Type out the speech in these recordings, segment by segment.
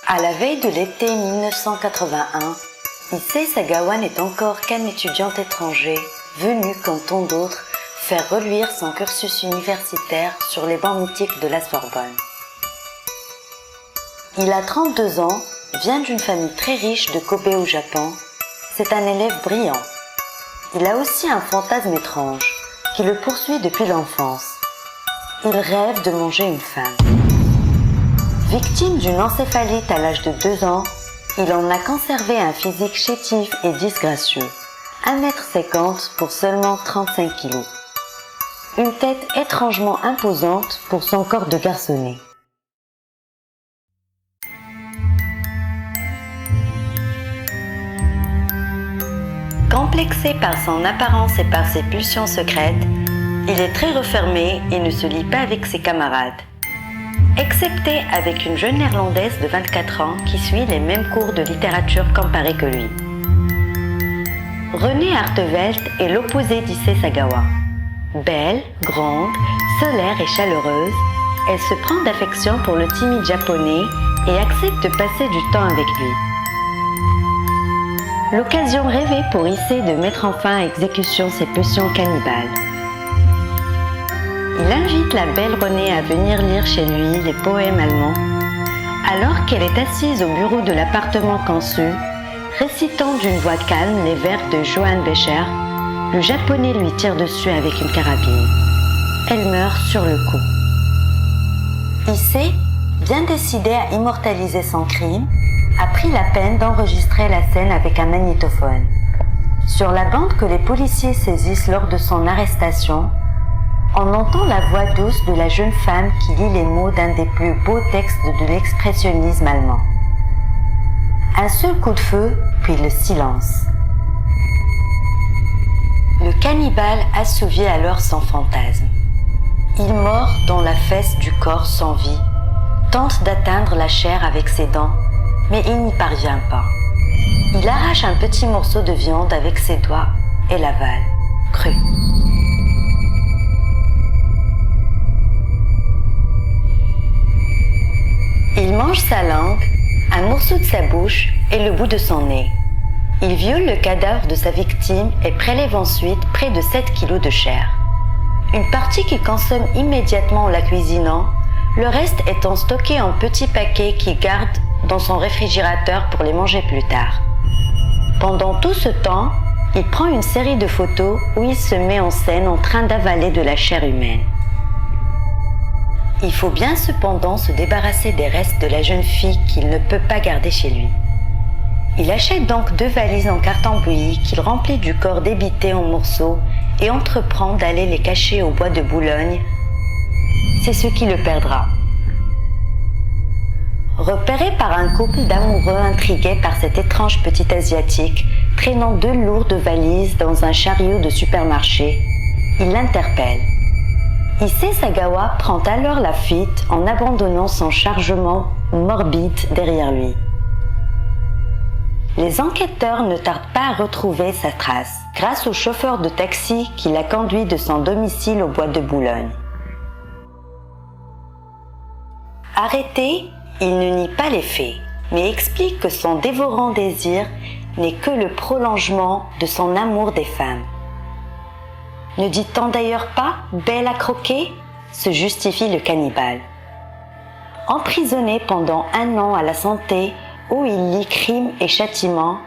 À la veille de l'été 1981, Issei Sagawa n'est encore qu'un étudiant étranger, venu, comme tant d'autres, faire reluire son cursus universitaire sur les bancs mythiques de la Sorbonne. Il a 32 ans, vient d'une famille très riche de Kobe au Japon. C'est un élève brillant. Il a aussi un fantasme étrange qui le poursuit depuis l'enfance. Il rêve de manger une femme. Victime d'une encéphalite à l'âge de 2 ans, il en a conservé un physique chétif et disgracieux, 1,50 m pour seulement 35 kg. Une tête étrangement imposante pour son corps de garçonnet. Complexé par son apparence et par ses pulsions secrètes, il est très refermé et ne se lie pas avec ses camarades. Excepté avec une jeune néerlandaise de 24 ans qui suit les mêmes cours de littérature comparée que lui. Renée Hartevelt est l'opposé d'Issei Sagawa. Belle, grande, solaire et chaleureuse, elle se prend d'affection pour le timide japonais et accepte de passer du temps avec lui. L'occasion rêvée pour Issei de mettre enfin à exécution ses pulsions cannibales. Il invite la belle Renée à venir lire chez lui les poèmes allemands, alors qu'elle est assise au bureau de l'appartement conçu, récitant d'une voix calme les vers de Johann Becher. Le japonais lui tire dessus avec une carabine. Elle meurt sur le coup. Issei, bien décidé à immortaliser son crime, a pris la peine d'enregistrer la scène avec un magnétophone. Sur la bande que les policiers saisissent lors de son arrestation, on entend la voix douce de la jeune femme qui lit les mots d'un des plus beaux textes de l'expressionnisme allemand. Un seul coup de feu, puis le silence. Le cannibale assouvit alors son fantasme. Il mord dans la fesse du corps sans vie, tente d'atteindre la chair avec ses dents, mais il n'y parvient pas. Il arrache un petit morceau de viande avec ses doigts et l'avale, cru. Il mange sa langue, un morceau de sa bouche et le bout de son nez. Il viole le cadavre de sa victime et prélève ensuite près de 7 kg de chair. Une partie qu'il consomme immédiatement en la cuisinant, le reste étant stocké en petits paquets qu'il garde dans son réfrigérateur pour les manger plus tard. Pendant tout ce temps, il prend une série de photos où il se met en scène en train d'avaler de la chair humaine. Il faut bien cependant se débarrasser des restes de la jeune fille qu'il ne peut pas garder chez lui. Il achète donc 2 valises en carton bouilli qu'il remplit du corps débité en morceaux et entreprend d'aller les cacher au bois de Boulogne. C'est ce qui le perdra. Repéré par un couple d'amoureux intrigués par cet étrange petit asiatique traînant 2 lourdes valises dans un chariot de supermarché, il l'interpelle. Issei Sagawa prend alors la fuite en abandonnant son chargement morbide derrière lui. Les enquêteurs ne tardent pas à retrouver sa trace grâce au chauffeur de taxi qui l'a conduit de son domicile au bois de Boulogne. Arrêté, il ne nie pas les faits, mais explique que son dévorant désir n'est que le prolongement de son amour des femmes. Ne dit-on d'ailleurs pas « belle à croquer » se justifie le cannibale. Emprisonné pendant 1 an à la santé, où il lit crime et châtiment,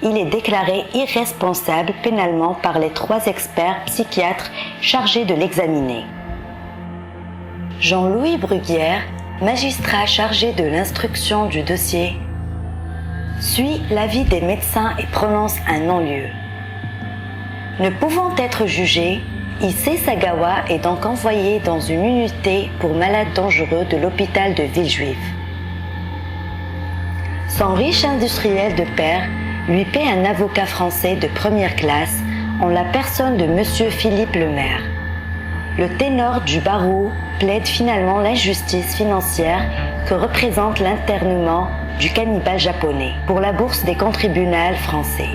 il est déclaré irresponsable pénalement par les 3 experts psychiatres chargés de l'examiner. Jean-Louis Bruguière, magistrat chargé de l'instruction du dossier, suit l'avis des médecins et prononce un non-lieu. Ne pouvant être jugé, Issei Sagawa est donc envoyé dans une unité pour malades dangereux de l'hôpital de Villejuif. Son riche industriel de père lui paie un avocat français de première classe en la personne de Monsieur Philippe Lemaire. Le ténor du barreau plaide finalement l'injustice financière que représente l'internement du cannibale japonais pour la bourse des contribunals français.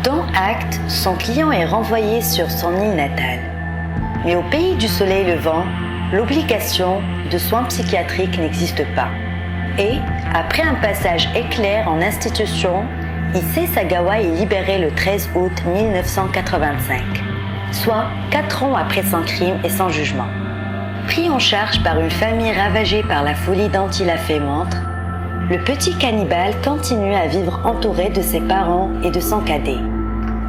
Dont acte, son client est renvoyé sur son île natale. Mais au pays du soleil levant, l'obligation de soins psychiatriques n'existe pas. Et, après un passage éclair en institution, Issei Sagawa est libéré le 13 août 1985, soit 4 ans après son crime et son jugement. Pris en charge par une famille ravagée par la folie dont il a fait montre, le petit cannibale continue à vivre entouré de ses parents et de son cadet.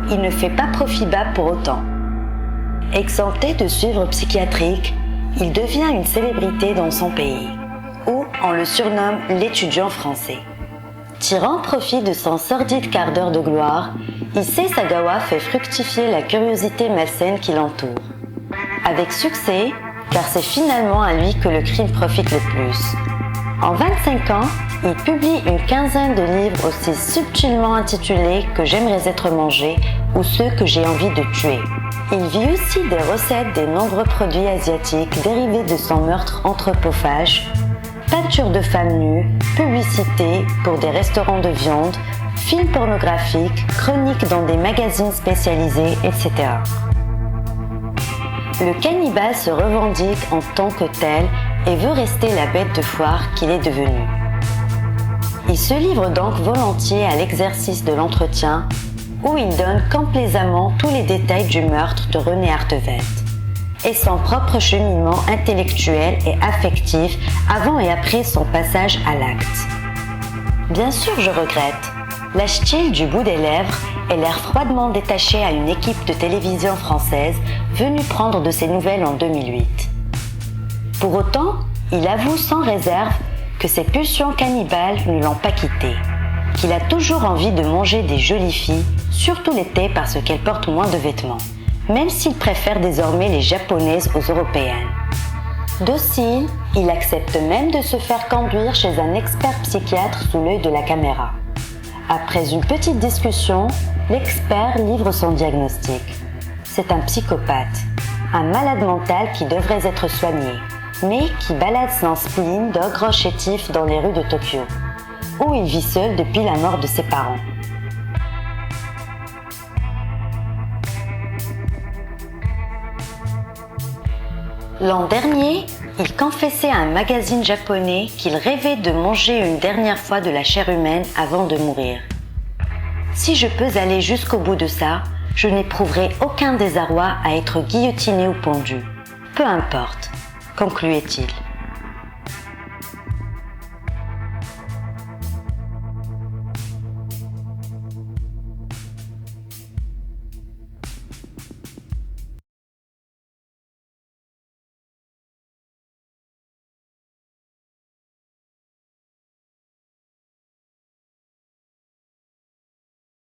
Il ne fait pas profit bas pour autant. Exempté de suivre psychiatrique, il devient une célébrité dans son pays, où on le surnomme l'étudiant français. Tirant profit de son sordide quart d'heure de gloire, Issei Sagawa fait fructifier la curiosité malsaine qui l'entoure. Avec succès, car c'est finalement à lui que le crime profite le plus. En 25 ans, il publie une quinzaine de livres aussi subtilement intitulés « Que j'aimerais être mangé » ou « Ceux que j'ai envie de tuer ». Il vit aussi des recettes des nombreux produits asiatiques dérivés de son meurtre anthropophage, peintures de femmes nues, publicités pour des restaurants de viande, films pornographiques, chroniques dans des magazines spécialisés, etc. Le cannibale se revendique en tant que tel et veut rester la bête de foire qu'il est devenu. Il se livre donc volontiers à l'exercice de l'entretien, où il donne complaisamment tous les détails du meurtre de René Artevelde et son propre cheminement intellectuel et affectif avant et après son passage à l'acte. Bien sûr, je regrette. Lâche-t-il du bout des lèvres et l'air froidement détaché à une équipe de télévision française venue prendre de ses nouvelles en 2008. Pour autant, il avoue sans réserve que ses pulsions cannibales ne l'ont pas quitté, qu'il a toujours envie de manger des jolies filles, surtout l'été parce qu'elles portent moins de vêtements, même s'il préfère désormais les japonaises aux européennes. Docile, il accepte même de se faire conduire chez un expert psychiatre sous l'œil de la caméra. Après une petite discussion, l'expert livre son diagnostic. C'est un psychopathe, un malade mental qui devrait être soigné, mais qui balade son spleen d'ogre chétif dans les rues de Tokyo, où il vit seul depuis la mort de ses parents. L'an dernier, il confessait à un magazine japonais qu'il rêvait de manger une dernière fois de la chair humaine avant de mourir. Si je peux aller jusqu'au bout de ça, je n'éprouverai aucun désarroi à être guillotiné ou pendu. Peu importe, concluait-il.